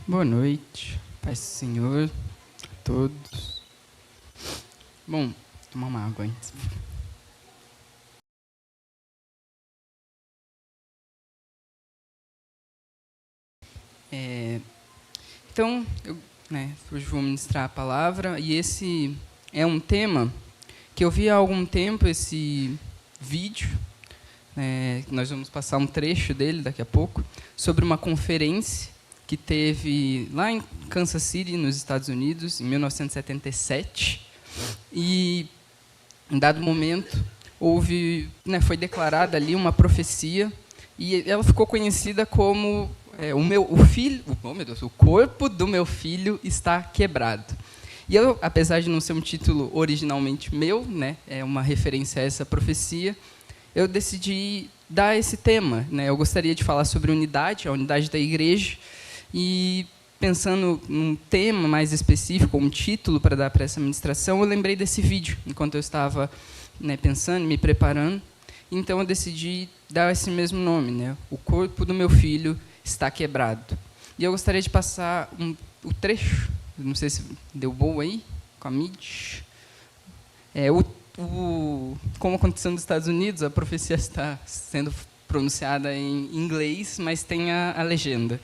Boa noite, paz do Senhor a todos. Bom, tomar uma água antes. Então, hoje vou ministrar a palavra e esse é um tema que eu vi há algum tempo, esse vídeo, nós vamos passar um trecho dele daqui a pouco, sobre uma conferência que teve lá em Kansas City, nos Estados Unidos, em 1977, e em dado momento foi declarada ali uma profecia e ela ficou conhecida como o corpo do meu filho está quebrado. E eu, apesar de não ser um título originalmente meu, é uma referência a essa profecia, eu decidi dar esse tema. Eu gostaria de falar sobre unidade, a unidade da igreja, e pensando num tema mais específico, um título para dar para essa ministração, eu lembrei desse vídeo, enquanto eu estava pensando, me preparando. Então, eu decidi dar esse mesmo nome, O corpo do meu filho está quebrado. E eu gostaria de passar o trecho, não sei se deu boa aí, com a mídia. Como aconteceu nos Estados Unidos, a profecia está sendo pronunciada em inglês, mas tem a legenda.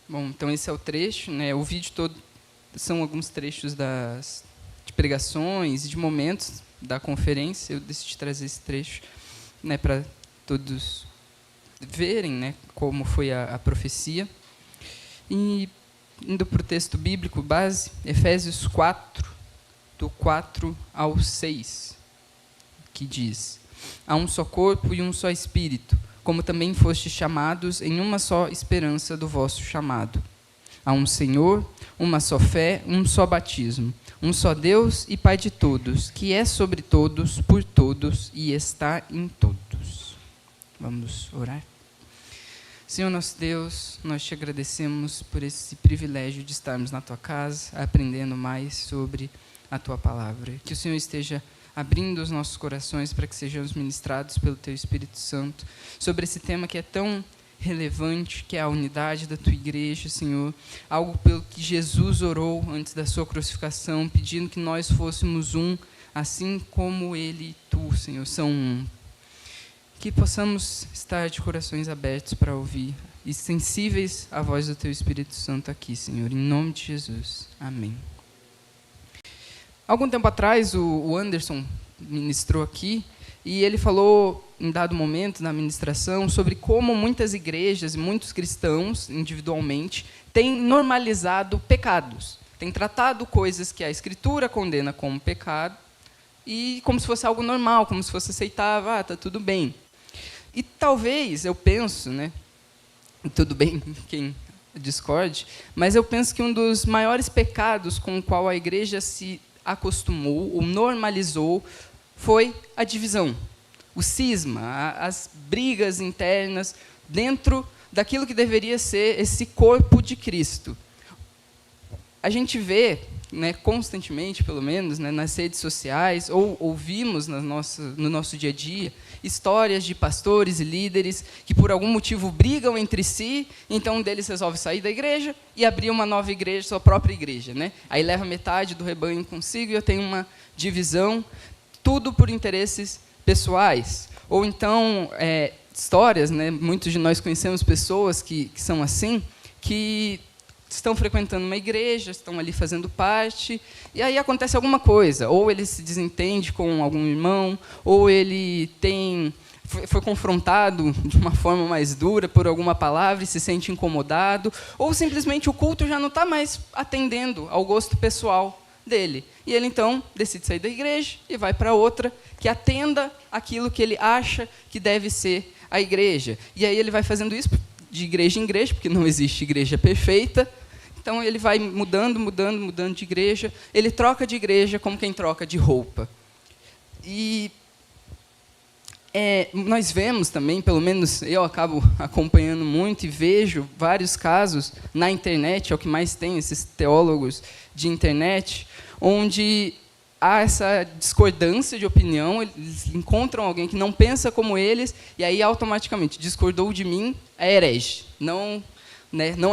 Bom, então esse é o trecho, O vídeo todo são alguns trechos de pregações e de momentos da conferência. Eu decidi trazer esse trecho, para todos verem, como foi a profecia. E indo para o texto bíblico base, Efésios 4, do 4 ao 6, que diz: há um só corpo e um só espírito, como também fostes chamados em uma só esperança do vosso chamado. Há um Senhor, uma só fé, um só batismo, um só Deus e Pai de todos, que é sobre todos, por todos e está em todos. Vamos orar? Senhor nosso Deus, nós te agradecemos por esse privilégio de estarmos na tua casa, aprendendo mais sobre a tua palavra. Que o Senhor esteja abrindo os nossos corações para que sejamos ministrados pelo teu Espírito Santo sobre esse tema que é tão relevante, que é a unidade da tua igreja, Senhor. Algo pelo que Jesus orou antes da sua crucificação, pedindo que nós fôssemos um, assim como Ele e tu, Senhor, são um. Que possamos estar de corações abertos para ouvir e sensíveis à voz do teu Espírito Santo aqui, Senhor, em nome de Jesus. Amém. Algum tempo atrás, o Anderson ministrou aqui, e ele falou, em dado momento, na ministração, sobre como muitas igrejas e muitos cristãos, individualmente, têm normalizado pecados, têm tratado coisas que a Escritura condena como pecado, e como se fosse algo normal, como se fosse aceitável, está tudo bem. E talvez, eu penso, tudo bem quem discorde, mas eu penso que um dos maiores pecados com o qual a igreja se acostumou ou normalizou foi a divisão, o cisma, as brigas internas dentro daquilo que deveria ser esse corpo de Cristo. A gente vê, né, constantemente, pelo menos, né, nas redes sociais, ou ouvimos no nosso dia a dia, histórias de pastores e líderes que, por algum motivo, brigam entre si, então um deles resolve sair da igreja e abrir uma nova igreja, sua própria igreja. Né? Aí leva metade do rebanho consigo e eu tenho uma divisão, tudo por interesses pessoais. Ou então, histórias, né, muitos de nós conhecemos pessoas que são assim, que estão frequentando uma igreja, estão ali fazendo parte, e aí acontece alguma coisa, ou ele se desentende com algum irmão, ou ele foi confrontado de uma forma mais dura por alguma palavra e se sente incomodado, ou simplesmente o culto já não está mais atendendo ao gosto pessoal dele. E ele, então, decide sair da igreja e vai para outra que atenda aquilo que ele acha que deve ser a igreja. E aí ele vai fazendo isso de igreja em igreja, porque não existe igreja perfeita. Então, ele vai mudando de igreja. Ele troca de igreja como quem troca de roupa. E nós vemos também, pelo menos eu acabo acompanhando muito e vejo vários casos na internet, é o que mais tem, esses teólogos de internet, onde há essa discordância de opinião, eles encontram alguém que não pensa como eles, e aí automaticamente, discordou de mim, é herege, não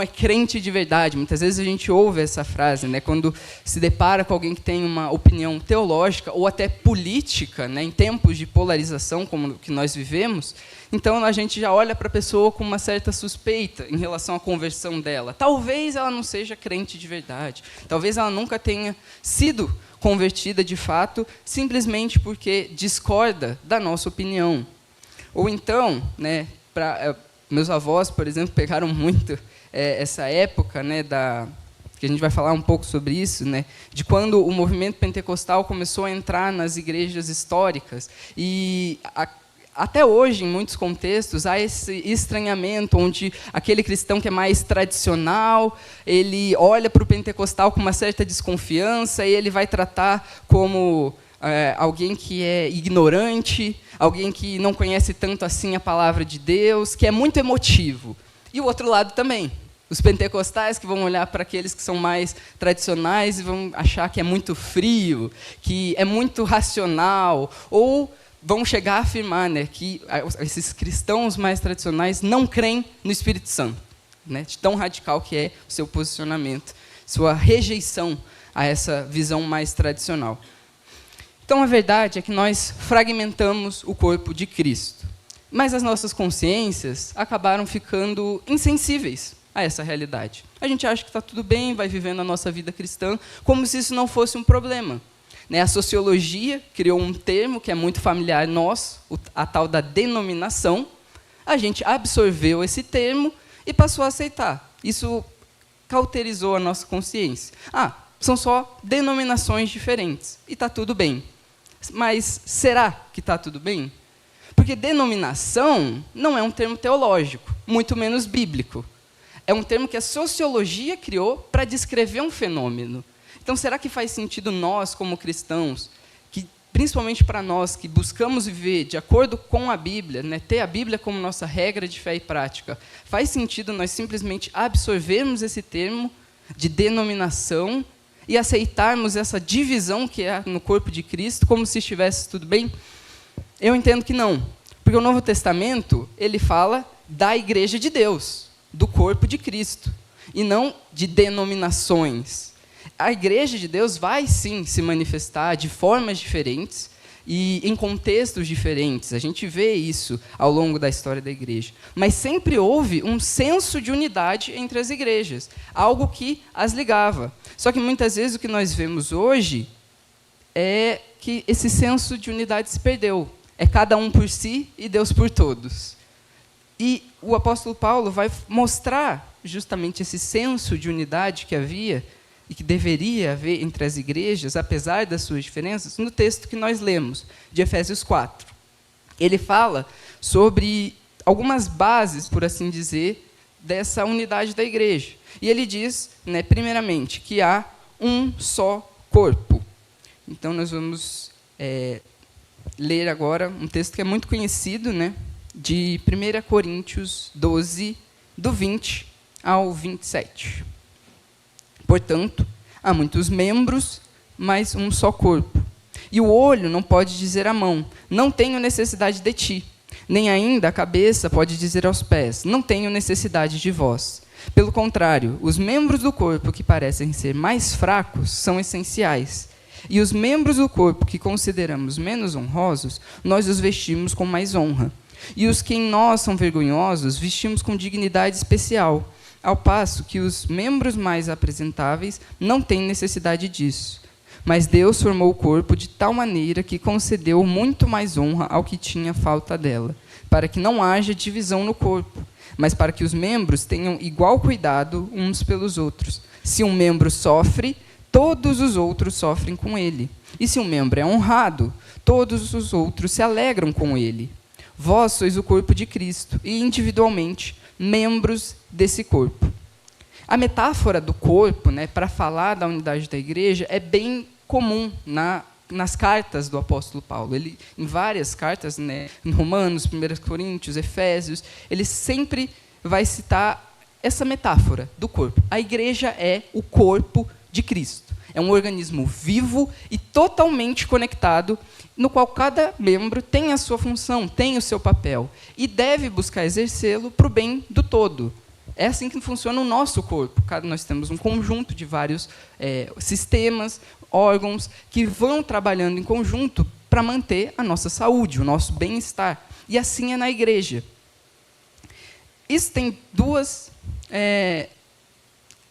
é crente de verdade. Muitas vezes a gente ouve essa frase, né, quando se depara com alguém que tem uma opinião teológica ou até política, né, em tempos de polarização como o que nós vivemos, então a gente já olha para a pessoa com uma certa suspeita em relação à conversão dela. Talvez ela não seja crente de verdade, talvez ela nunca tenha sido convertida de fato, simplesmente porque discorda da nossa opinião. Ou então, né, meus avós, por exemplo, pegaram muito essa época, né, que a gente vai falar um pouco sobre isso, né, de quando o movimento pentecostal começou a entrar nas igrejas históricas. E até hoje, em muitos contextos, há esse estranhamento, onde aquele cristão que é mais tradicional, ele olha para o pentecostal com uma certa desconfiança e ele vai tratar como alguém que é ignorante, alguém que não conhece tanto assim a palavra de Deus, que é muito emotivo. E o outro lado também. Os pentecostais que vão olhar para aqueles que são mais tradicionais e vão achar que é muito frio, que é muito racional, ou vão chegar a afirmar, né, que esses cristãos mais tradicionais não creem no Espírito Santo, né, de tão radical que é o seu posicionamento, sua rejeição a essa visão mais tradicional. Então, a verdade é que nós fragmentamos o corpo de Cristo, mas as nossas consciências acabaram ficando insensíveis a essa realidade. A gente acha que está tudo bem, vai vivendo a nossa vida cristã, como se isso não fosse um problema. A sociologia criou um termo que é muito familiar nosso, a tal da denominação. A gente absorveu esse termo e passou a aceitar. Isso cauterizou a nossa consciência. São só denominações diferentes, e está tudo bem. Mas será que está tudo bem? Porque denominação não é um termo teológico, muito menos bíblico. É um termo que a sociologia criou para descrever um fenômeno. Então, será que faz sentido nós, como cristãos, que, principalmente para nós que buscamos viver de acordo com a Bíblia, né, ter a Bíblia como nossa regra de fé e prática, faz sentido nós simplesmente absorvermos esse termo de denominação e aceitarmos essa divisão que é no corpo de Cristo, como se estivesse tudo bem? Eu entendo que não. Porque o Novo Testamento, ele fala da igreja de Deus, do corpo de Cristo, e não de denominações. A igreja de Deus vai, sim, se manifestar de formas diferentes e em contextos diferentes. A gente vê isso ao longo da história da igreja. Mas sempre houve um senso de unidade entre as igrejas, algo que as ligava. Só que muitas vezes o que nós vemos hoje é que esse senso de unidade se perdeu. É cada um por si e Deus por todos. E o apóstolo Paulo vai mostrar justamente esse senso de unidade que havia e que deveria haver entre as igrejas, apesar das suas diferenças, no texto que nós lemos, de Efésios 4. Ele fala sobre algumas bases, por assim dizer, dessa unidade da igreja. E ele diz, né, primeiramente, que há um só corpo. Então, nós vamos ler agora um texto que é muito conhecido, né, de 1 Coríntios 12, do 20 ao 27. Portanto, há muitos membros, mas um só corpo. E o olho não pode dizer à mão, não tenho necessidade de ti. Nem ainda a cabeça pode dizer aos pés, não tenho necessidade de vós. Pelo contrário, os membros do corpo que parecem ser mais fracos são essenciais. E os membros do corpo que consideramos menos honrosos, nós os vestimos com mais honra. E os que em nós são vergonhosos, vestimos com dignidade especial, ao passo que os membros mais apresentáveis não têm necessidade disso. Mas Deus formou o corpo de tal maneira que concedeu muito mais honra ao que tinha falta dela, para que não haja divisão no corpo, mas para que os membros tenham igual cuidado uns pelos outros. Se um membro sofre, todos os outros sofrem com ele. E se um membro é honrado, todos os outros se alegram com ele. Vós sois o corpo de Cristo, e individualmente membros desse corpo. A metáfora do corpo, para falar da unidade da igreja, é bem comum nas cartas do apóstolo Paulo. Ele, em várias cartas, em Romanos, 1 Coríntios, Efésios, ele sempre vai citar essa metáfora do corpo. A igreja é o corpo de Cristo. É um organismo vivo e totalmente conectado, no qual cada membro tem a sua função, tem o seu papel, e deve buscar exercê-lo para o bem do todo. É assim que funciona o nosso corpo. Nós temos um conjunto de vários sistemas, órgãos, que vão trabalhando em conjunto para manter a nossa saúde, o nosso bem-estar. E assim é na igreja. Isso tem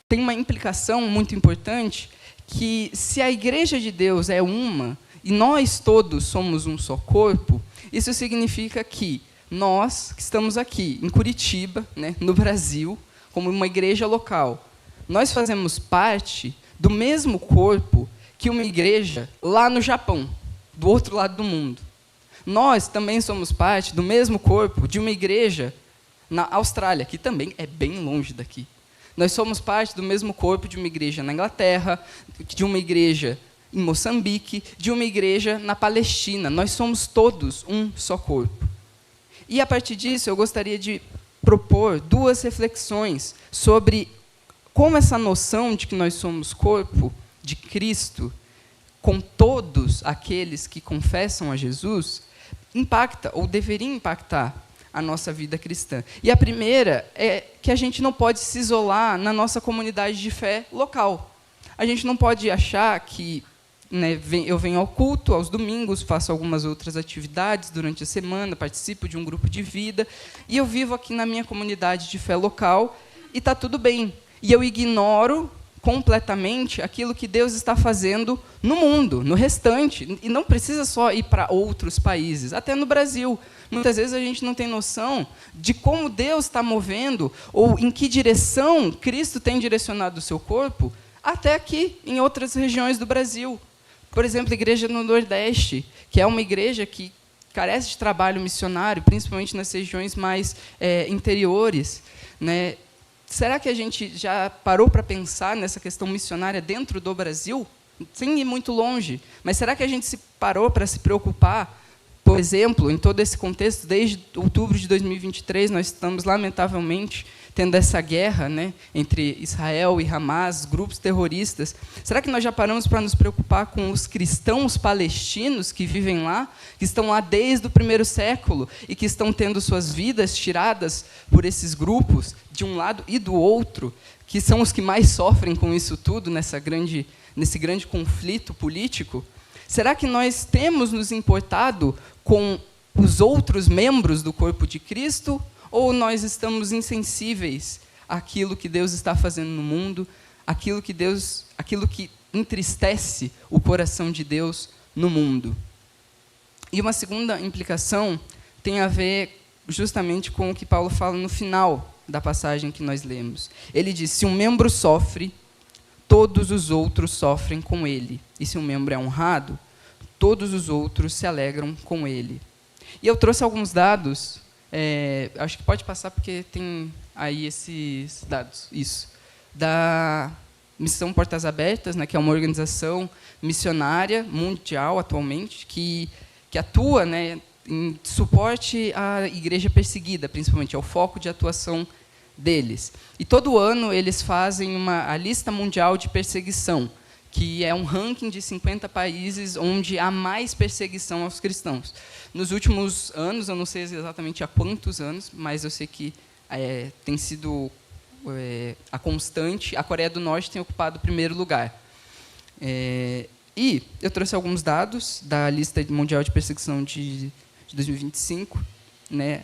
tem uma implicação muito importante, que se a igreja de Deus é uma, e nós todos somos um só corpo, isso significa que nós, que estamos aqui em Curitiba, no Brasil, como uma igreja local, nós fazemos parte do mesmo corpo que uma igreja lá no Japão, do outro lado do mundo. Nós também somos parte do mesmo corpo de uma igreja na Austrália, que também é bem longe daqui. Nós somos parte do mesmo corpo de uma igreja na Inglaterra, de uma igreja em Moçambique, de uma igreja na Palestina. Nós somos todos um só corpo. E, a partir disso, eu gostaria de propor 2 reflexões sobre como essa noção de que nós somos corpo de Cristo, com todos aqueles que confessam a Jesus, impacta, ou deveria impactar, a nossa vida cristã. E a primeira é que a gente não pode se isolar na nossa comunidade de fé local. A gente não pode achar que eu venho ao culto aos domingos, faço algumas outras atividades durante a semana, participo de um grupo de vida, e eu vivo aqui na minha comunidade de fé local, e está tudo bem. E eu ignoro completamente aquilo que Deus está fazendo no mundo, no restante. E não precisa só ir para outros países, até no Brasil. Muitas vezes a gente não tem noção de como Deus está movendo, ou em que direção Cristo tem direcionado o seu corpo, até aqui, em outras regiões do Brasil. Por exemplo, a igreja no Nordeste, que é uma igreja que carece de trabalho missionário, principalmente nas regiões mais interiores. Será que a gente já parou para pensar nessa questão missionária dentro do Brasil? Sem ir muito longe. Mas será que a gente parou para se preocupar? Por exemplo, em todo esse contexto, desde outubro de 2023, nós estamos, lamentavelmente, tendo essa guerra entre Israel e Hamas, grupos terroristas. Será que nós já paramos para nos preocupar com os cristãos palestinos que vivem lá, que estão lá desde o 1º século e que estão tendo suas vidas tiradas por esses grupos, de um lado e do outro, que são os que mais sofrem com isso tudo, nesse grande conflito político? Será que nós temos nos importado com os outros membros do corpo de Cristo, ou nós estamos insensíveis àquilo que Deus está fazendo no mundo, aquilo que entristece o coração de Deus no mundo? E uma segunda implicação tem a ver justamente com o que Paulo fala no final da passagem que nós lemos. Ele diz: se um membro sofre, todos os outros sofrem com ele. E se um membro é honrado, todos os outros se alegram com ele. E eu trouxe alguns dados, acho que pode passar porque tem aí esses dados, da Missão Portas Abertas, que é uma organização missionária mundial atualmente, que atua em suporte à igreja perseguida, principalmente, é o foco de atuação deles. E todo ano eles fazem a lista mundial de perseguição, que é um ranking de 50 países onde há mais perseguição aos cristãos. Nos últimos anos, eu não sei exatamente há quantos anos, mas eu sei que tem sido a constante, a Coreia do Norte tem ocupado o primeiro lugar. E eu trouxe alguns dados da lista mundial de perseguição de 2025, né,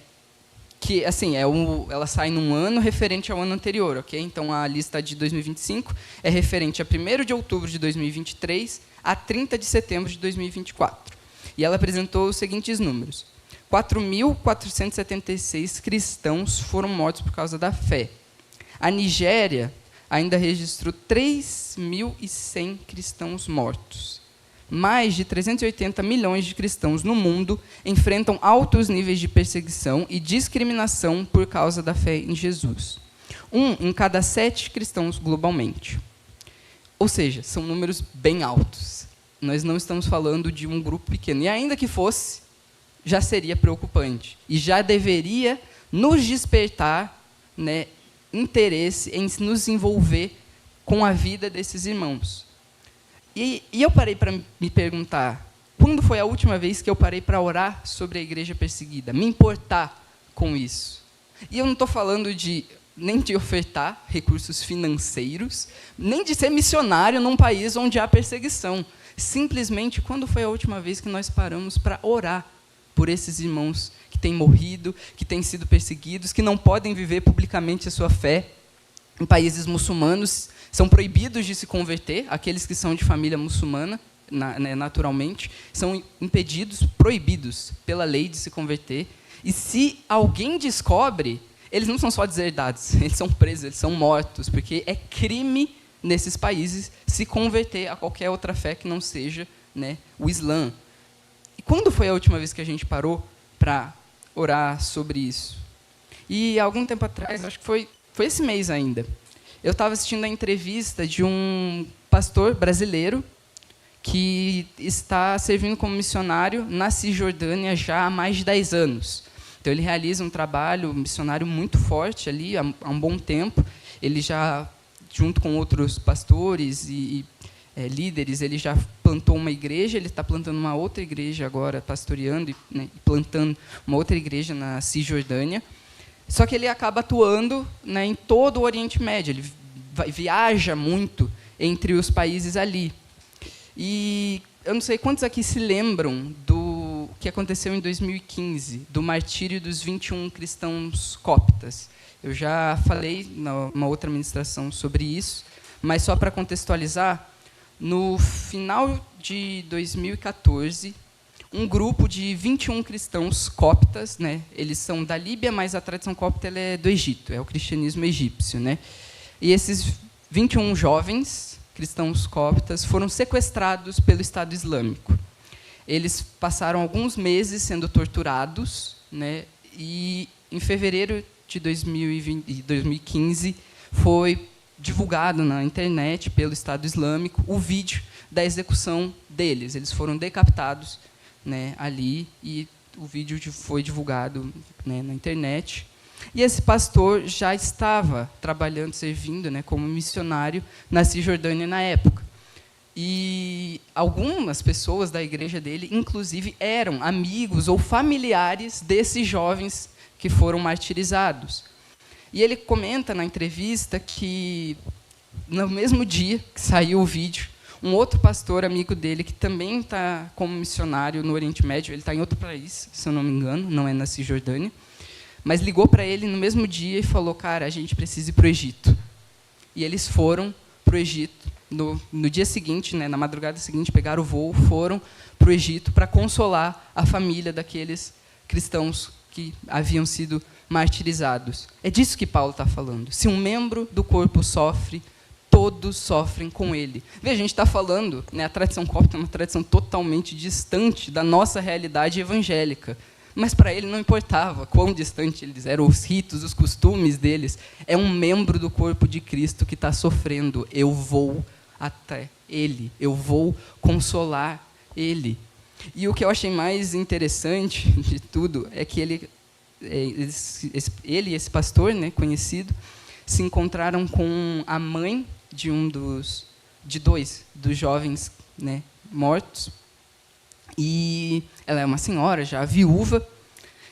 que assim ela sai num ano referente ao ano anterior, ok? Então a lista de 2025 é referente a 1º de outubro de 2023 a 30 de setembro de 2024. E ela apresentou os seguintes números: 4.476 cristãos foram mortos por causa da fé. A Nigéria ainda registrou 3.100 cristãos mortos. Mais de 380 milhões de cristãos no mundo enfrentam altos níveis de perseguição e discriminação por causa da fé em Jesus. 1 em cada 7 cristãos globalmente. Ou seja, são números bem altos. Nós não estamos falando de um grupo pequeno. E ainda que fosse, já seria preocupante. E já deveria nos despertar, né, interesse em nos envolver com a vida desses irmãos. E eu parei para me perguntar, quando foi a última vez que eu parei para orar sobre a igreja perseguida? Me importar com isso. E eu não estou falando nem de ofertar recursos financeiros, nem de ser missionário num país onde há perseguição. Simplesmente, quando foi a última vez que nós paramos para orar por esses irmãos que têm morrido, que têm sido perseguidos, que não podem viver publicamente a sua fé? Em países muçulmanos, são proibidos de se converter, aqueles que são de família muçulmana, naturalmente, são impedidos, proibidos pela lei de se converter. E se alguém descobre, eles não são só deserdados, eles são presos, eles são mortos, porque é crime nesses países se converter a qualquer outra fé que não seja, né, o Islã. E quando foi a última vez que a gente parou para orar sobre isso? E algum tempo atrás, acho que foi esse mês ainda, eu estava assistindo a entrevista de um pastor brasileiro que está servindo como missionário na Cisjordânia já há mais de 10 anos. Então, ele realiza um trabalho missionário muito forte ali, há um bom tempo. Ele já, junto com outros pastores e líderes, ele já plantou uma igreja, ele está plantando uma outra igreja agora, pastoreando e plantando uma outra igreja na Cisjordânia. Só que ele acaba atuando, né, em todo o Oriente Médio. Ele viaja muito entre os países ali. E eu não sei quantos aqui se lembram do que aconteceu em 2015, do martírio dos 21 cristãos coptas. Eu já falei numa outra ministração sobre isso, mas só para contextualizar, no final de 2014, um grupo de 21 cristãos coptas, né? Eles são da Líbia, mas a tradição copta ela é do Egito, é o cristianismo egípcio, né? E esses 21 jovens cristãos coptas foram sequestrados pelo Estado Islâmico. Eles passaram alguns meses sendo torturados, né? E em fevereiro de 2015 foi divulgado na internet pelo Estado Islâmico o vídeo da execução deles. Eles foram decapitados, né, ali, e o vídeo foi divulgado, né, na internet. E esse pastor já estava trabalhando, servindo, né, como missionário na Cisjordânia na época. E algumas pessoas da igreja dele, inclusive, eram amigos ou familiares desses jovens que foram martirizados. E ele comenta na entrevista que, no mesmo dia que saiu o vídeo, um outro pastor amigo dele, que também está como missionário no Oriente Médio, ele está em outro país, se eu não me engano, não é na Cisjordânia, mas ligou para ele no mesmo dia e falou, cara, a gente precisa ir para o Egito. E eles foram para o Egito. No dia seguinte, né, na madrugada seguinte, pegaram o voo, foram para o Egito para consolar a família daqueles cristãos que haviam sido martirizados. É disso que Paulo está falando. Se um membro do corpo sofre, todos sofrem com ele. Veja, a gente está falando, né, a tradição copta é uma tradição totalmente distante da nossa realidade evangélica. Mas para ele não importava quão distante eles eram, os ritos, os costumes deles. É um membro do corpo de Cristo que está sofrendo. Eu vou até ele, eu vou consolar ele. E o que eu achei mais interessante de tudo é que ele ele e esse pastor, né, conhecido, se encontraram com a mãe de dois dos jovens, né, mortos. E ela é uma senhora já viúva.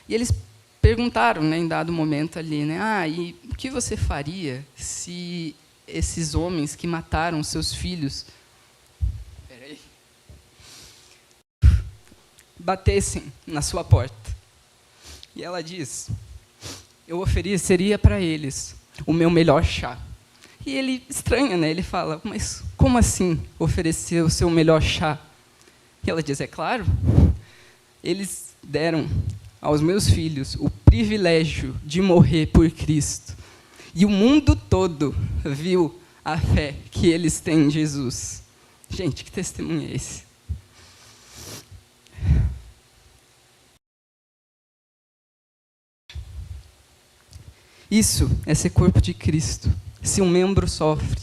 E eles perguntaram, né, em dado momento ali, né, e o que você faria se esses homens que mataram seus filhos batessem na sua porta? E ela diz: eu ofereceria para eles o meu melhor chá. E ele estranha, né? Ele fala: mas como assim oferecer o seu melhor chá? E ela diz: é claro, eles deram aos meus filhos o privilégio de morrer por Cristo. E o mundo todo viu a fé que eles têm em Jesus. Gente, que testemunho é esse? Isso é ser corpo de Cristo. Se um membro sofre,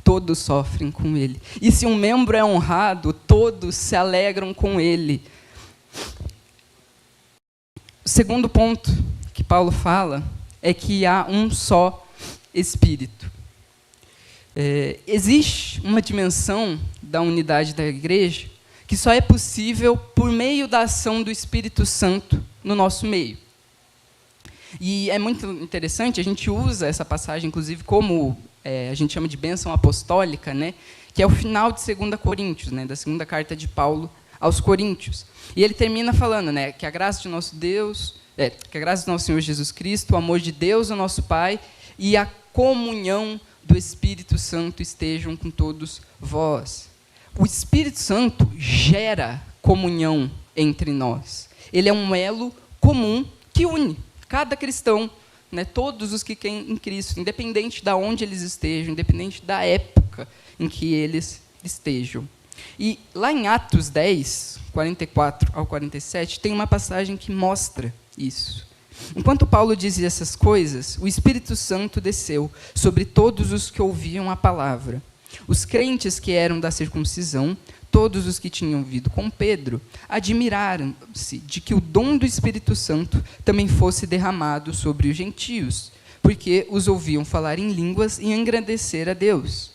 todos sofrem com ele. E se um membro é honrado, todos se alegram com ele. O segundo ponto que Paulo fala é que há um só Espírito. Existe uma dimensão da unidade da igreja que só é possível por meio da ação do Espírito Santo no nosso meio. E é muito interessante, a gente usa essa passagem, inclusive, como a gente chama de bênção apostólica, né, que é o final de 2 Coríntios, né, da segunda carta de Paulo aos Coríntios. E ele termina falando, né, que a graça de nosso Deus, que a graça do nosso Senhor Jesus Cristo, o amor de Deus, o nosso Pai, e a comunhão do Espírito Santo estejam com todos vós. O Espírito Santo gera comunhão entre nós. Ele é um elo comum que une cada cristão, né, todos os que creem em Cristo, independente de onde eles estejam, independente da época em que eles estejam. E lá em Atos 10, 44 ao 47, tem uma passagem que mostra isso. Enquanto Paulo dizia essas coisas, o Espírito Santo desceu sobre todos os que ouviam a palavra. Os crentes que eram da circuncisão, todos os que tinham ouvido com Pedro, admiraram-se de que o dom do Espírito Santo também fosse derramado sobre os gentios, porque os ouviam falar em línguas e engrandecer a Deus.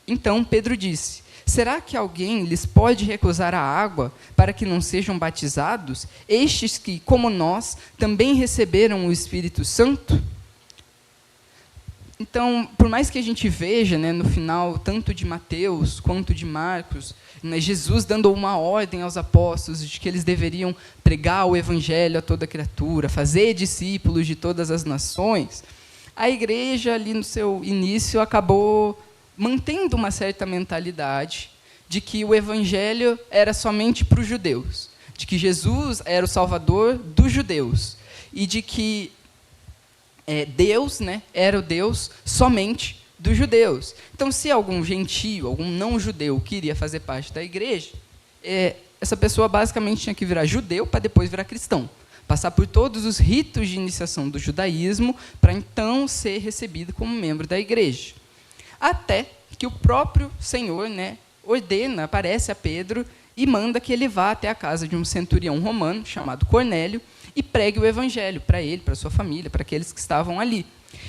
Então Pedro disse: será que alguém lhes pode recusar a água para que não sejam batizados, estes que, como nós, também receberam o Espírito Santo? Então, por mais que a gente veja, né, no final, tanto de Mateus quanto de Marcos, né, Jesus dando uma ordem aos apóstolos de que eles deveriam pregar o evangelho a toda criatura, fazer discípulos de todas as nações, a igreja, ali no seu início, acabou mantendo uma certa mentalidade de que o evangelho era somente para os judeus, de que Jesus era o salvador dos judeus, e de que Deus, né, era o Deus somente dos judeus. Então, se algum gentio, algum não-judeu queria fazer parte da igreja, essa pessoa basicamente tinha que virar judeu para depois virar cristão, passar por todos os ritos de iniciação do judaísmo para então ser recebido como membro da igreja. Até que o próprio Senhor, né, aparece a Pedro e manda que ele vá até a casa de um centurião romano chamado Cornélio e pregue o evangelho para ele, para sua família, para aqueles que estavam ali.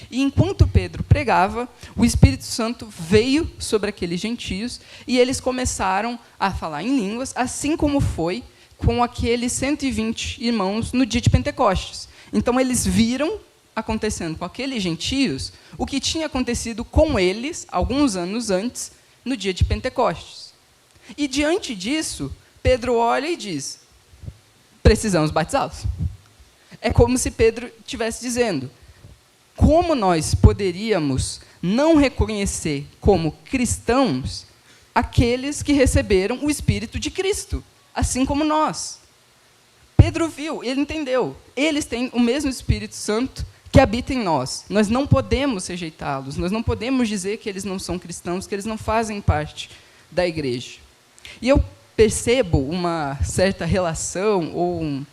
E enquanto Pedro pregava, o Espírito Santo veio sobre aqueles gentios e eles começaram a falar em línguas, assim como foi com aqueles 120 irmãos no dia de Pentecostes. Então, eles viram acontecendo com aqueles gentios o que tinha acontecido com eles, alguns anos antes, no dia de Pentecostes. E, diante disso, Pedro olha e diz: precisamos batizá-los. É como se Pedro estivesse dizendo: como nós poderíamos não reconhecer como cristãos aqueles que receberam o Espírito de Cristo, assim como nós? Pedro viu, ele entendeu. Eles têm o mesmo Espírito Santo que habita em nós. Nós não podemos rejeitá-los, nós não podemos dizer que eles não são cristãos, que eles não fazem parte da igreja. E eu percebo uma certa relação, ou um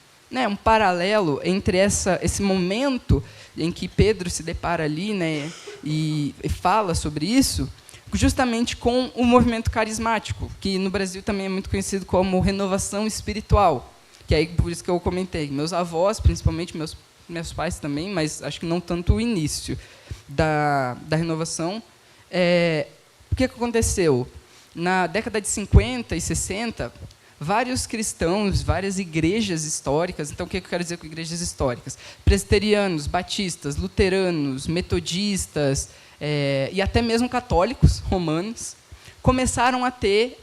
paralelo entre esse momento em que Pedro se depara ali, né, e fala sobre isso, justamente com o movimento carismático, que no Brasil também é muito conhecido como renovação espiritual, que é por isso que eu comentei. Meus avós, principalmente meus meus pais também, mas acho que não tanto o início da renovação. O que aconteceu? Na década de 50 e 60, vários cristãos, várias igrejas históricas, então o que eu quero dizer com igrejas históricas? Presbiterianos, batistas, luteranos, metodistas, e até mesmo católicos romanos, começaram a ter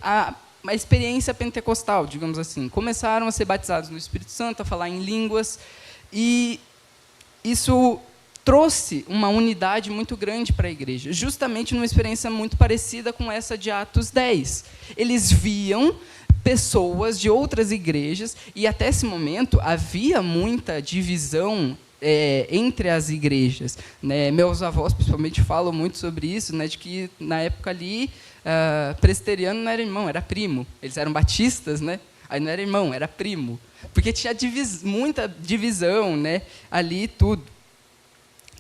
uma experiência pentecostal, digamos assim. Começaram a ser batizados no Espírito Santo, a falar em línguas, e isso trouxe uma unidade muito grande para a igreja, justamente numa experiência muito parecida com essa de Atos 10. Eles viam pessoas de outras igrejas, e até esse momento havia muita divisão entre as igrejas, né? Meus avós, principalmente, falam muito sobre isso, né? De que, na época ali, presbiteriano não era irmão, era primo. Eles eram batistas, né? Aí não era irmão, era primo. Porque tinha muita divisão, né? Ali, tudo.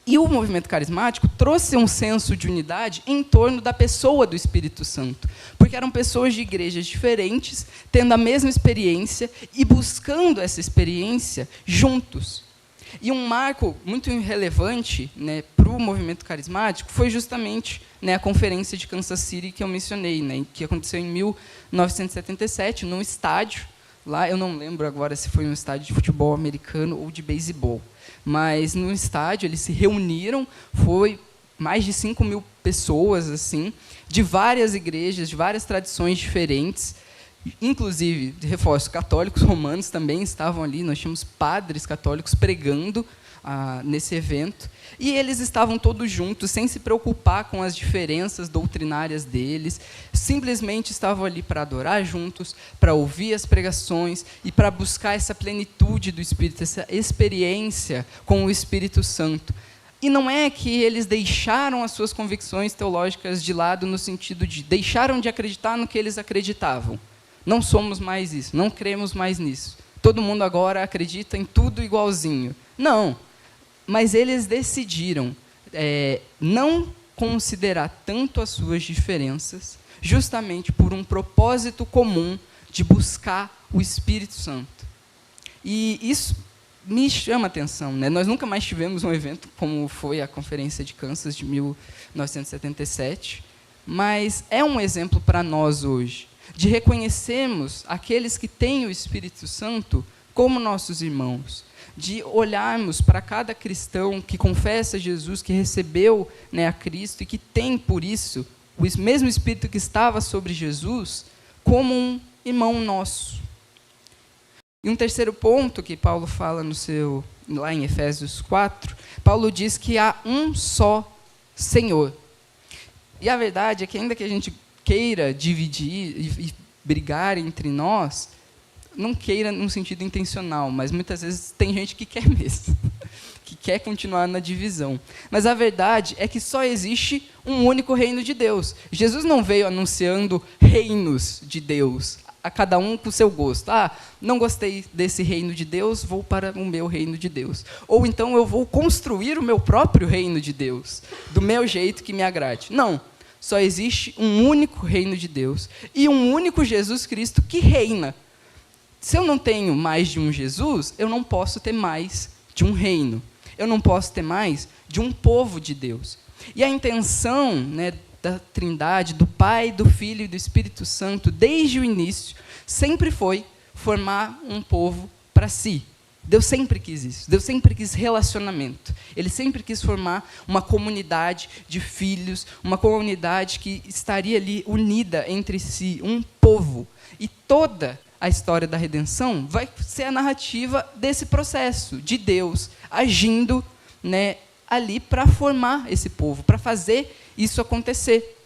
E o movimento carismático trouxe um senso de unidade em torno da pessoa do Espírito Santo, porque eram pessoas de igrejas diferentes, tendo a mesma experiência e buscando essa experiência juntos. E um marco muito relevante, né, para o movimento carismático foi justamente, né, a conferência de Kansas City que eu mencionei, né, que aconteceu em 1977, num estádio. Lá, eu não lembro agora se foi um estádio de futebol americano ou de beisebol, mas no estádio eles se reuniram, foi mais de 5.000 pessoas, assim, de várias igrejas, de várias tradições diferentes, inclusive, reforço, católicos romanos também estavam ali, nós tínhamos padres católicos pregando nesse evento, e eles estavam todos juntos, sem se preocupar com as diferenças doutrinárias deles, simplesmente estavam ali para adorar juntos, para ouvir as pregações e para buscar essa plenitude do Espírito, essa experiência com o Espírito Santo. E não é que eles deixaram as suas convicções teológicas de lado, no sentido de deixaram de acreditar no que eles acreditavam. Não somos mais isso, não cremos mais nisso. Todo mundo agora acredita em tudo igualzinho. Não. Mas eles decidiram não considerar tanto as suas diferenças, justamente por um propósito comum de buscar o Espírito Santo. E isso me chama a atenção, né? Nós nunca mais tivemos um evento como foi a Conferência de Kansas de 1977, mas é um exemplo para nós hoje, de reconhecermos aqueles que têm o Espírito Santo como nossos irmãos, de olharmos para cada cristão que confessa Jesus, que recebeu, né, a Cristo e que tem, por isso, o mesmo Espírito que estava sobre Jesus, como um irmão nosso. E um terceiro ponto que Paulo fala lá em Efésios 4, Paulo diz que há um só Senhor. E a verdade é que, ainda que a gente queira dividir e brigar entre nós, não queira num sentido intencional, mas muitas vezes tem gente que quer mesmo, que quer continuar na divisão. Mas a verdade é que só existe um único reino de Deus. Jesus não veio anunciando reinos de Deus, a cada um com o seu gosto. Não gostei desse reino de Deus, vou para o meu reino de Deus. Ou então eu vou construir o meu próprio reino de Deus, do meu jeito que me agrade. Não. Só existe um único reino de Deus e um único Jesus Cristo que reina. Se eu não tenho mais de um Jesus, eu não posso ter mais de um reino. Eu não posso ter mais de um povo de Deus. E a intenção, né, da Trindade, do Pai, do Filho e do Espírito Santo, desde o início, sempre foi formar um povo para si. Deus sempre quis isso. Deus sempre quis relacionamento. Ele sempre quis formar uma comunidade de filhos, uma comunidade que estaria ali unida entre si, um povo. E toda a história da redenção vai ser a narrativa desse processo, de Deus agindo, né, ali para formar esse povo, para fazer isso acontecer.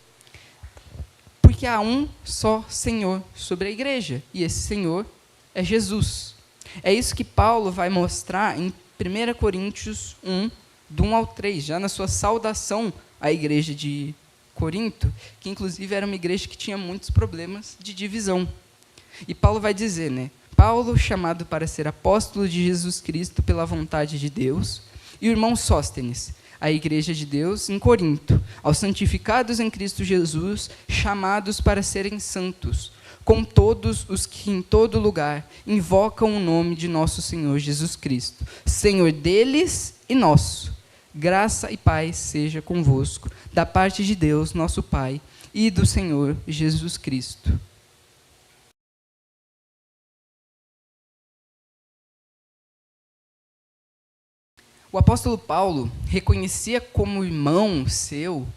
Porque há um só Senhor sobre a igreja, e esse Senhor é Jesus. É isso que Paulo vai mostrar em 1 Coríntios 1, do 1 ao 3, já na sua saudação à igreja de Corinto, que inclusive era uma igreja que tinha muitos problemas de divisão. E Paulo vai dizer, né? Paulo, chamado para ser apóstolo de Jesus Cristo pela vontade de Deus, e o irmão Sóstenes, a igreja de Deus em Corinto, aos santificados em Cristo Jesus, chamados para serem santos, com todos os que em todo lugar invocam o nome de nosso Senhor Jesus Cristo, Senhor deles e nosso. Graça e paz seja convosco, da parte de Deus, nosso Pai, e do Senhor Jesus Cristo. O apóstolo Paulo reconhecia como irmão seu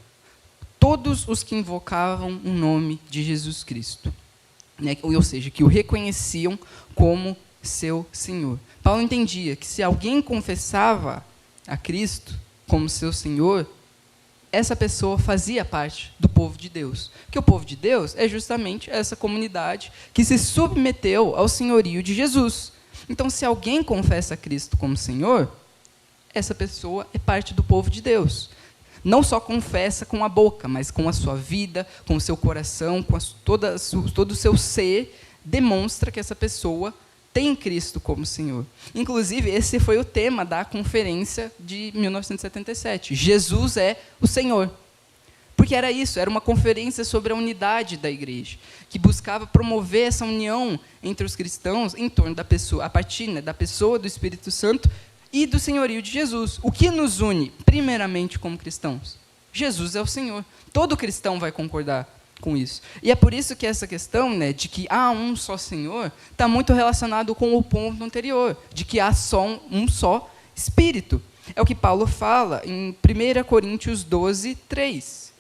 todos os que invocavam o nome de Jesus Cristo, né? Ou seja, que o reconheciam como seu Senhor. Paulo entendia que se alguém confessava a Cristo como seu Senhor, essa pessoa fazia parte do povo de Deus. Porque o povo de Deus é justamente essa comunidade que se submeteu ao senhorio de Jesus. Então, se alguém confessa a Cristo como Senhor, essa pessoa é parte do povo de Deus. Não só confessa com a boca, mas com a sua vida, com o seu coração, com todo o seu ser, demonstra que essa pessoa tem Cristo como Senhor. Inclusive, esse foi o tema da conferência de 1977. Jesus é o Senhor. Porque era isso, era uma conferência sobre a unidade da igreja, que buscava promover essa união entre os cristãos em torno da pessoa, a partir, né, da pessoa do Espírito Santo e do senhorio de Jesus. O que nos une, primeiramente, como cristãos? Jesus é o Senhor. Todo cristão vai concordar com isso. E é por isso que essa questão, né, de que há um só Senhor está muito relacionado com o ponto anterior, de que há só um só Espírito. É o que Paulo fala em 1 Coríntios 12, 3.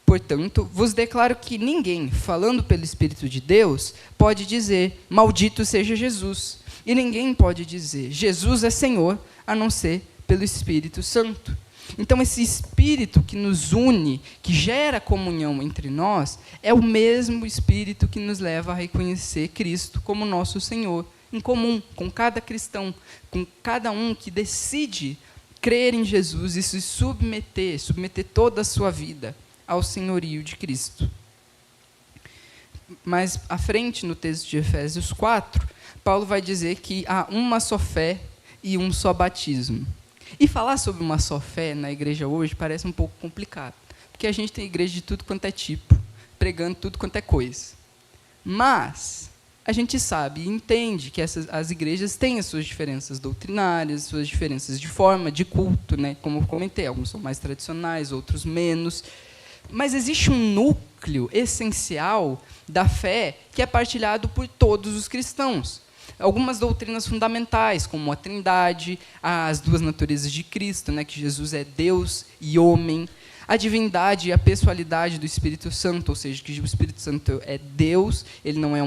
Portanto, vos declaro que ninguém, falando pelo Espírito de Deus, pode dizer, maldito seja Jesus. E ninguém pode dizer, Jesus é Senhor, a não ser pelo Espírito Santo. Então, esse Espírito que nos une, que gera comunhão entre nós, é o mesmo Espírito que nos leva a reconhecer Cristo como nosso Senhor, em comum com cada cristão, com cada um que decide crer em Jesus e se submeter toda a sua vida ao senhorio de Cristo. Mais à frente, no texto de Efésios 4, Paulo vai dizer que há uma só fé e um só batismo. E falar sobre uma só fé na igreja hoje parece um pouco complicado, porque a gente tem igreja de tudo quanto é tipo, pregando tudo quanto é coisa. Mas a gente sabe e entende que as igrejas têm as suas diferenças doutrinárias, suas diferenças de forma, de culto, né? Como eu comentei, alguns são mais tradicionais, outros menos. Mas existe um núcleo essencial da fé que é partilhado por todos os cristãos. Algumas doutrinas fundamentais, como a Trindade, as duas naturezas de Cristo, né, que Jesus é Deus e homem, a divindade e a pessoalidade do Espírito Santo, ou seja, que o Espírito Santo é Deus, ele não é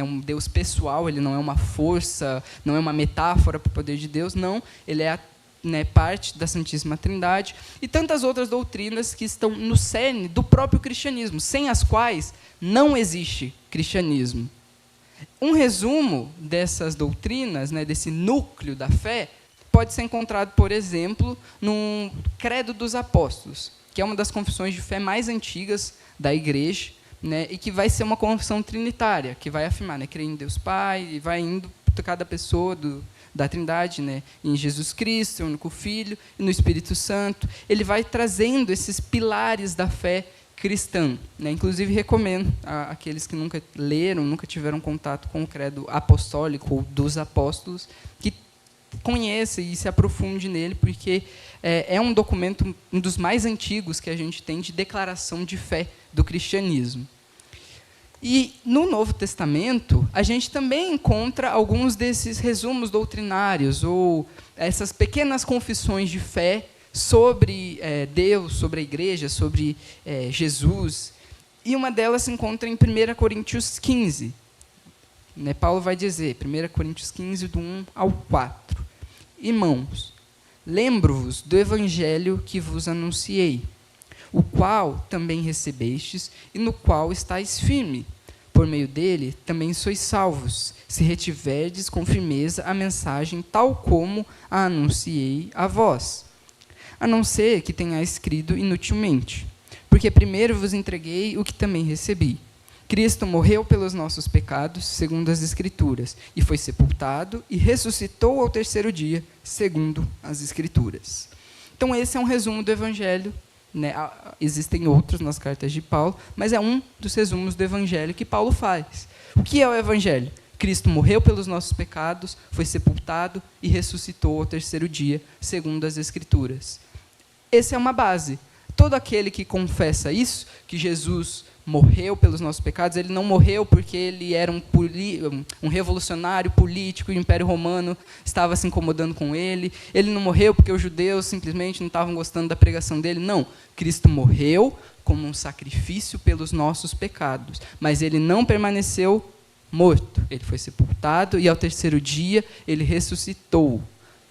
um Deus pessoal, ele não é uma força, não é uma metáfora para o poder de Deus, não, ele é parte da Santíssima Trindade, e tantas outras doutrinas que estão no cerne do próprio cristianismo, sem as quais não existe cristianismo. Um resumo dessas doutrinas, né, desse núcleo da fé, pode ser encontrado, por exemplo, no Credo dos Apóstolos, que é uma das confissões de fé mais antigas da igreja, né, e que vai ser uma confissão trinitária, que vai afirmar, né, crer em Deus Pai, e vai indo por cada pessoa da Trindade, né, em Jesus Cristo, o único Filho, e no Espírito Santo. Ele vai trazendo esses pilares da fé cristã, né? Inclusive, recomendo àqueles que nunca leram, nunca tiveram contato com o credo apostólico ou dos apóstolos, que conheça e se aprofunde nele, porque é um documento, um dos mais antigos que a gente tem de declaração de fé do cristianismo. E, no Novo Testamento, a gente também encontra alguns desses resumos doutrinários, ou essas pequenas confissões de fé sobre Deus, sobre a igreja, sobre Jesus. E uma delas se encontra em 1 Coríntios 15. Né, Paulo vai dizer, 1 Coríntios 15, do 1 ao 4. Irmãos, lembro-vos do evangelho que vos anunciei, o qual também recebestes e no qual estáis firme. Por meio dele também sois salvos, se retiverdes com firmeza a mensagem tal como a anunciei a vós. A não ser que tenhais crido inutilmente, porque primeiro vos entreguei o que também recebi. Cristo morreu pelos nossos pecados, segundo as Escrituras, e foi sepultado e ressuscitou ao terceiro dia, segundo as Escrituras. Então, esse é um resumo do Evangelho, né? Existem outros nas cartas de Paulo, mas é um dos resumos do Evangelho que Paulo faz. O que é o Evangelho? Cristo morreu pelos nossos pecados, foi sepultado e ressuscitou ao terceiro dia, segundo as Escrituras. Essa é uma base. Todo aquele que confessa isso, que Jesus morreu pelos nossos pecados, ele não morreu porque ele era um revolucionário político, o Império Romano estava se incomodando com ele, ele não morreu porque os judeus simplesmente não estavam gostando da pregação dele, não. Cristo morreu como um sacrifício pelos nossos pecados, mas ele não permaneceu morto, ele foi sepultado e ao terceiro dia ele ressuscitou,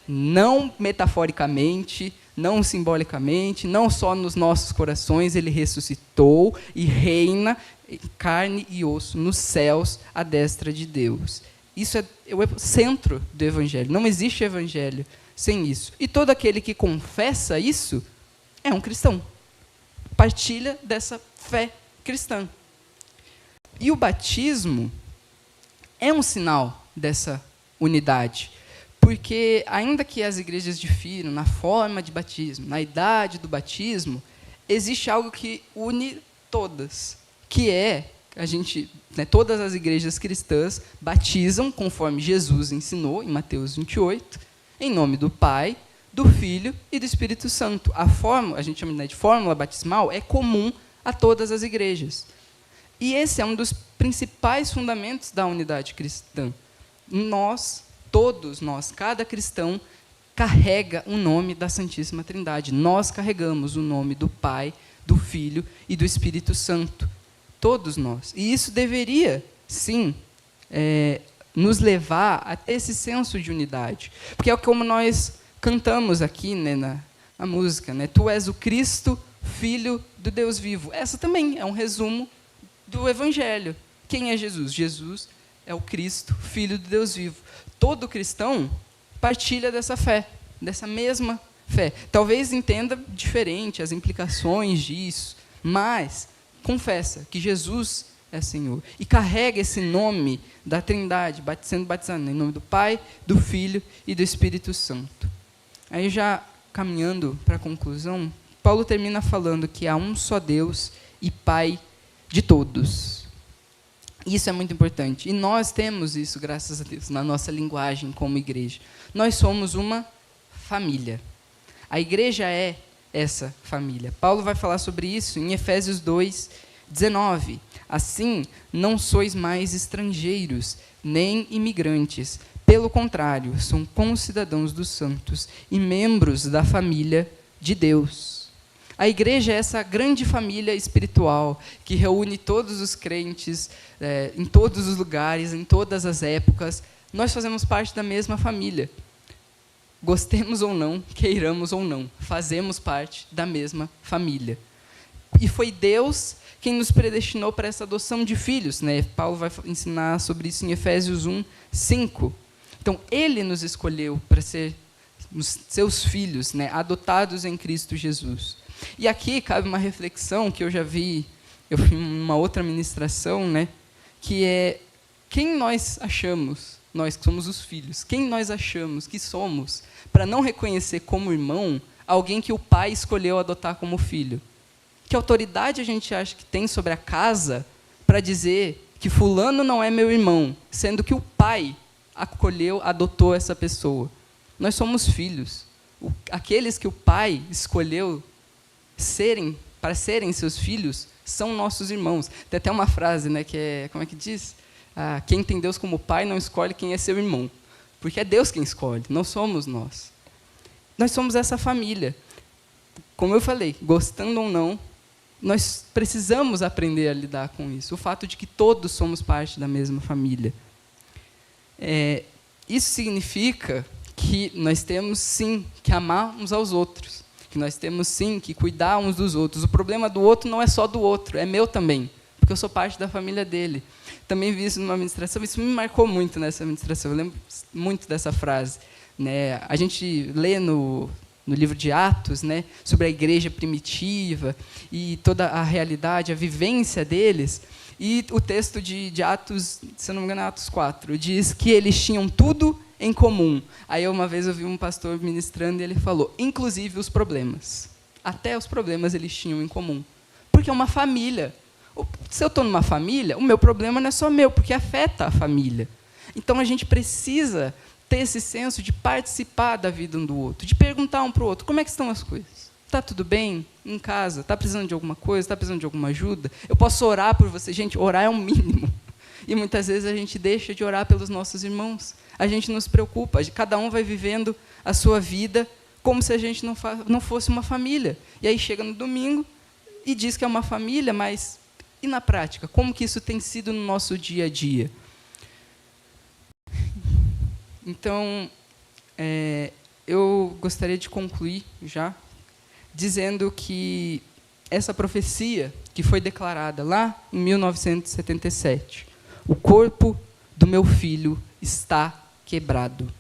não metaforicamente, não simbolicamente, não só nos nossos corações, ele ressuscitou e reina em carne e osso nos céus à destra de Deus. Isso é o centro do Evangelho. Não existe Evangelho sem isso. E todo aquele que confessa isso é um cristão. Partilha dessa fé cristã. E o batismo é um sinal dessa unidade. Porque, ainda que as igrejas difiram na forma de batismo, na idade do batismo, existe algo que une todas, que é, todas as igrejas cristãs batizam, conforme Jesus ensinou, em Mateus 28, em nome do Pai, do Filho e do Espírito Santo. A forma, a gente chama de fórmula batismal, é comum a todas as igrejas. E esse é um dos principais fundamentos da unidade cristã. Todos nós, cada cristão, carrega o nome da Santíssima Trindade. Nós carregamos o nome do Pai, do Filho e do Espírito Santo. Todos nós. E isso deveria, sim, nos levar a ter esse senso de unidade. Porque é como nós cantamos aqui, né, na música, né? Tu és o Cristo, Filho do Deus vivo. Essa também é um resumo do Evangelho. Quem é Jesus? Jesus é o Cristo, Filho do Deus vivo. Todo cristão partilha dessa fé, dessa mesma fé. Talvez entenda diferente as implicações disso, mas confessa que Jesus é Senhor e carrega esse nome da Trindade, sendo batizado em nome do Pai, do Filho e do Espírito Santo. Aí, já caminhando para a conclusão, Paulo termina falando que há um só Deus e Pai de todos. Isso é muito importante. E nós temos isso, graças a Deus, na nossa linguagem como igreja. Nós somos uma família. A igreja é essa família. Paulo vai falar sobre isso em Efésios 2, 19. Assim, não sois mais estrangeiros, nem imigrantes. Pelo contrário, são concidadãos dos santos e membros da família de Deus. A igreja é essa grande família espiritual que reúne todos os crentes em todos os lugares, em todas as épocas. Nós fazemos parte da mesma família. Gostemos ou não, queiramos ou não, fazemos parte da mesma família. E foi Deus quem nos predestinou para essa adoção de filhos, né? Paulo vai ensinar sobre isso em Efésios 1, 5. Então, Ele nos escolheu para ser os seus filhos, né? Adotados em Cristo Jesus. E aqui cabe uma reflexão que eu vi em uma outra ministração, né? Que é, quem nós achamos, nós que somos os filhos, quem nós achamos que somos, para não reconhecer como irmão, alguém que o pai escolheu adotar como filho? Que autoridade a gente acha que tem sobre a casa para dizer que fulano não é meu irmão, sendo que o pai adotou essa pessoa? Nós somos filhos. Aqueles que o pai escolheu para serem seus filhos, são nossos irmãos. Tem até uma frase, né, que é, como é que diz? Quem tem Deus como pai não escolhe quem é seu irmão. Porque é Deus quem escolhe, não somos nós. Nós somos essa família. Como eu falei, gostando ou não, nós precisamos aprender a lidar com isso. O fato de que todos somos parte da mesma família. Isso significa que nós temos, sim, que amar uns aos outros. Que nós temos, sim, que cuidar uns dos outros. O problema do outro não é só do outro, é meu também, porque eu sou parte da família dele. Também vi isso numa ministração, isso me marcou muito nessa ministração, eu lembro muito dessa frase. Né? A gente lê no livro de Atos, né, sobre a igreja primitiva e toda a realidade, a vivência deles, e o texto de Atos, se eu não me engano, Atos 4, diz que eles tinham tudo em comum. Aí uma vez eu vi um pastor ministrando e ele falou, inclusive os problemas. até os problemas eles tinham em comum. Porque é uma família. Se eu estou numa família, o meu problema não é só meu, porque afeta a família. Então, a gente precisa ter esse senso de participar da vida um do outro, de perguntar um para o outro, como é que estão as coisas? Está tudo bem em casa? Está precisando de alguma coisa? Está precisando de alguma ajuda? Eu posso orar por você? Gente, orar é um mínimo. E muitas vezes a gente deixa de orar pelos nossos irmãos. A gente não se preocupa. Cada um vai vivendo a sua vida como se a gente não fosse uma família. E aí chega no domingo e diz que é uma família, mas e na prática? Como que isso tem sido no nosso dia a dia? Então, eu gostaria de concluir já dizendo que essa profecia que foi declarada lá em 1977, o corpo do meu filho está quebrado,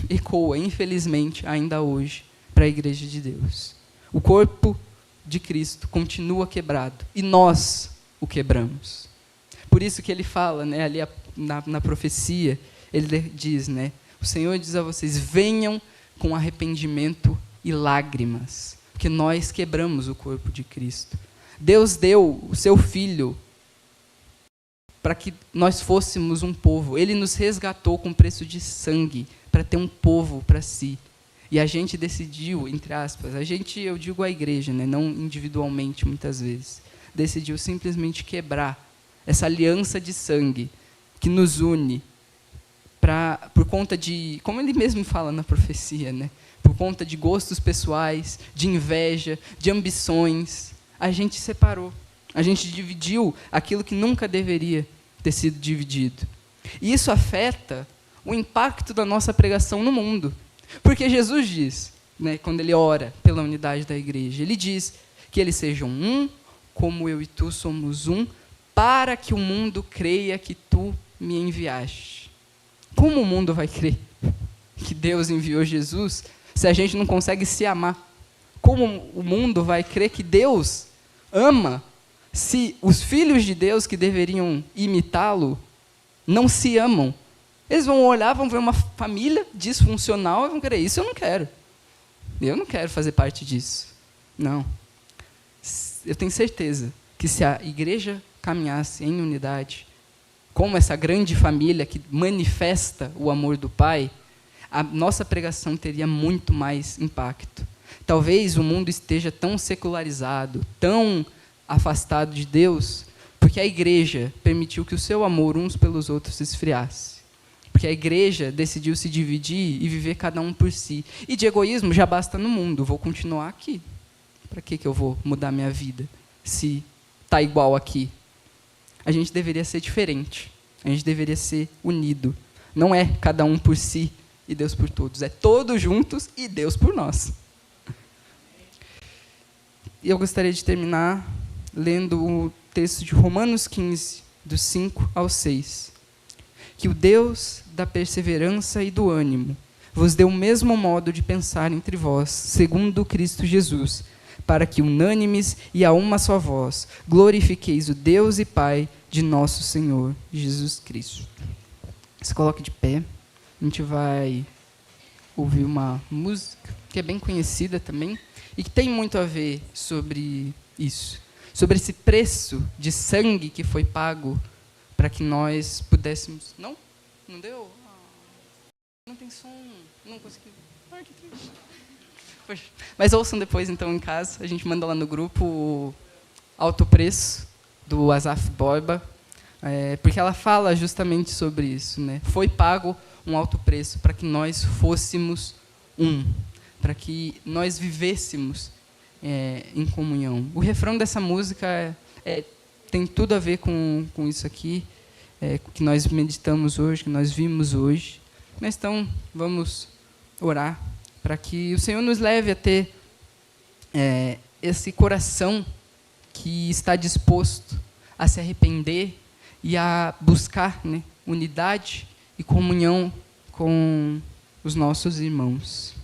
ecoa, infelizmente, ainda hoje, para a Igreja de Deus. O corpo de Cristo continua quebrado, e nós o quebramos. Por isso que ele fala, né, ali na profecia, ele diz, né, o Senhor diz a vocês, venham com arrependimento e lágrimas, porque nós quebramos o corpo de Cristo. Deus deu o seu Filho para que nós fôssemos um povo. Ele nos resgatou com preço de sangue para ter um povo para si. E a gente decidiu, entre aspas, eu digo a igreja, né, não individualmente muitas vezes, decidiu simplesmente quebrar essa aliança de sangue que nos une por conta de, como ele mesmo fala na profecia, né, por conta de gostos pessoais, de inveja, de ambições. A gente separou. A gente dividiu aquilo que nunca deveria ter sido dividido. E isso afeta o impacto da nossa pregação no mundo. Porque Jesus diz, né, quando ele ora pela unidade da igreja, ele diz que eles sejam um, como eu e tu somos um, para que o mundo creia que tu me enviaste. Como o mundo vai crer que Deus enviou Jesus se a gente não consegue se amar? Como o mundo vai crer que Deus ama se os filhos de Deus que deveriam imitá-lo não se amam? Eles vão olhar, vão ver uma família disfuncional e vão querer, isso eu não quero. Eu não quero fazer parte disso. Não. Eu tenho certeza que se a igreja caminhasse em unidade, como essa grande família que manifesta o amor do Pai, a nossa pregação teria muito mais impacto. Talvez o mundo esteja tão secularizado, tão afastado de Deus, porque a igreja permitiu que o seu amor uns pelos outros se esfriasse. Porque a igreja decidiu se dividir e viver cada um por si. E de egoísmo já basta no mundo, vou continuar aqui. Para que eu vou mudar minha vida se está igual aqui? A gente deveria ser diferente. A gente deveria ser unido. Não é cada um por si e Deus por todos. É todos juntos e Deus por nós. E eu gostaria de terminar lendo o texto de Romanos 15, do 5 ao 6. Que o Deus da perseverança e do ânimo vos dê o mesmo modo de pensar entre vós, segundo Cristo Jesus, para que, unânimes e a uma só voz, glorifiqueis o Deus e Pai de nosso Senhor Jesus Cristo. Se coloque de pé. A gente vai ouvir uma música que é bem conhecida também e que tem muito a ver sobre isso, sobre esse preço de sangue que foi pago para que nós pudéssemos... Não? Não deu? Não tem som. Não consegui. Ai, que triste. Poxa. Mas ouçam depois, então, em casa. A gente manda lá no grupo o Alto Preço, do Asaf Borba, porque ela fala justamente sobre isso, né? Foi pago um alto preço para que nós fôssemos um, para que nós vivêssemos em comunhão. O refrão dessa música tem tudo a ver com isso aqui, que nós meditamos hoje, que nós vimos hoje. Mas então, vamos orar para que o Senhor nos leve a ter esse coração que está disposto a se arrepender e a buscar, né, unidade e comunhão com os nossos irmãos.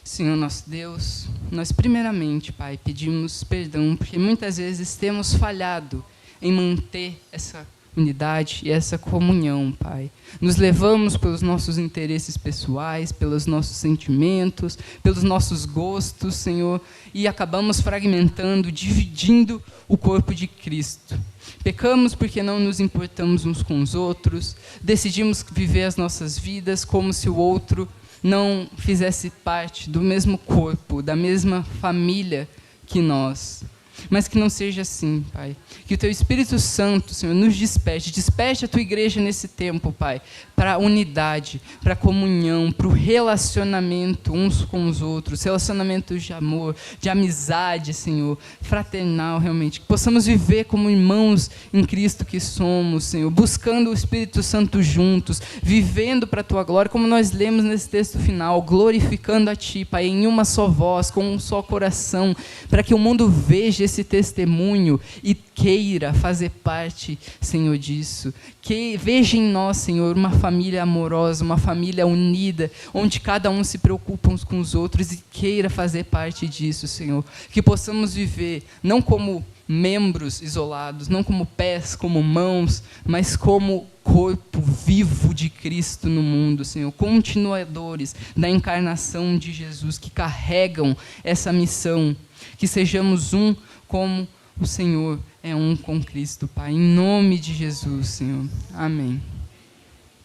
Senhor nosso Deus, nós primeiramente, Pai, pedimos perdão, porque muitas vezes temos falhado em manter essa unidade e essa comunhão, Pai. Nos levamos pelos nossos interesses pessoais, pelos nossos sentimentos, pelos nossos gostos, Senhor, e acabamos fragmentando, dividindo o corpo de Cristo. Pecamos porque não nos importamos uns com os outros, decidimos viver as nossas vidas como se o outro não fizesse parte do mesmo corpo, da mesma família que nós. Mas que não seja assim, Pai. Que o Teu Espírito Santo, Senhor, nos desperte. Desperte a Tua igreja nesse tempo, Pai, para a unidade, para a comunhão, para o relacionamento uns com os outros, relacionamentos de amor, de amizade, Senhor, fraternal, realmente. Que possamos viver como irmãos em Cristo que somos, Senhor, buscando o Espírito Santo juntos, vivendo para a Tua glória, como nós lemos nesse texto final, glorificando a Ti, Pai, em uma só voz, com um só coração, para que o mundo veja esse testemunho e queira fazer parte, Senhor, disso. Que veja em nós, Senhor, uma família amorosa, uma família unida, onde cada um se preocupa uns com os outros e queira fazer parte disso, Senhor. Que possamos viver não como membros isolados, não como pés, como mãos, mas como corpo vivo de Cristo no mundo, Senhor. Continuadores da encarnação de Jesus, que carregam essa missão. Que sejamos um como o Senhor é um com Cristo, Pai. Em nome de Jesus, Senhor. Amém.